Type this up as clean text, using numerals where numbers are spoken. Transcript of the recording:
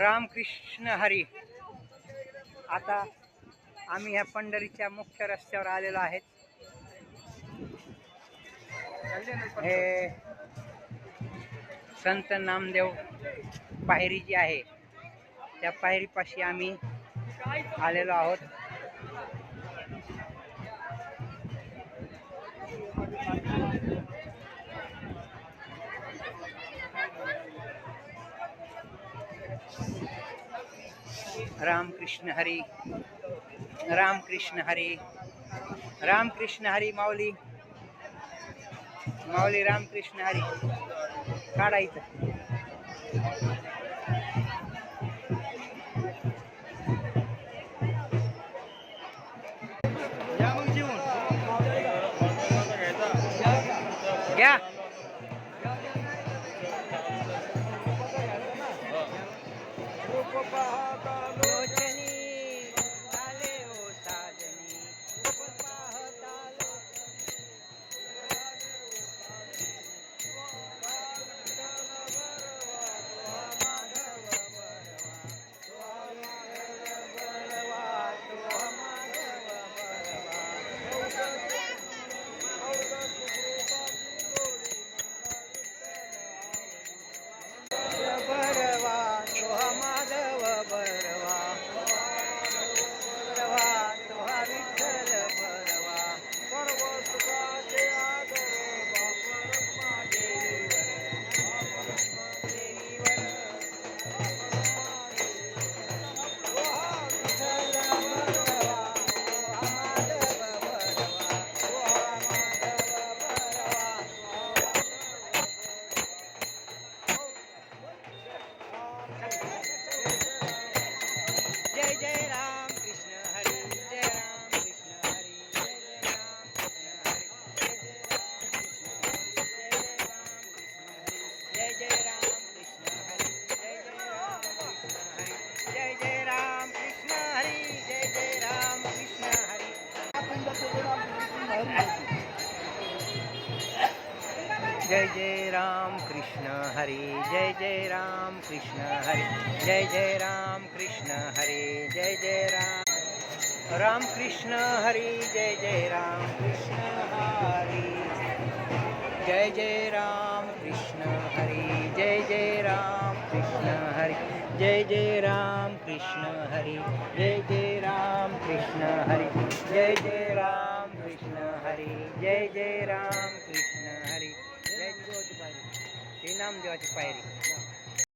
रामकृष्ण हरी. आता आम्ही ह्या पंढरीच्या मुख्य रस्त्यावर आलेलो आहेत. हे संत नामदेव पायरी जी आहे त्या पायरीपाशी आम्ही आलेलो आहोत. रामकृष्ण हरी, रामकृष्ण हरी, रामकृष्ण हरी. माऊली माऊली रामकृष्ण हरी काढायचं. घ्या. जय जय राम कृष्ण हरी, जय राम कृष्ण हरी, जय जय राम कृष्ण हरी, जय जय राम कृष्ण हरी, जय जय राम कृष्ण हरी, जय जय राम कृष्ण हरी, जय जय राम कृष्ण हरी, जय जय राम कृष्ण हरी, जय जय राम कृष्ण हरी, जय जय राम कृष्ण हरी, जय जय राम कृष्ण हरी, जय जय राम कृष्ण हरी, जय जय राम कृष्ण हरी, जय जय राम कृष्ण हरी, जय जय राम कृष्ण हरी, जय जय राम कृष्ण हरी. जय देवाची पायरी, हे नामदेवाची पायरी.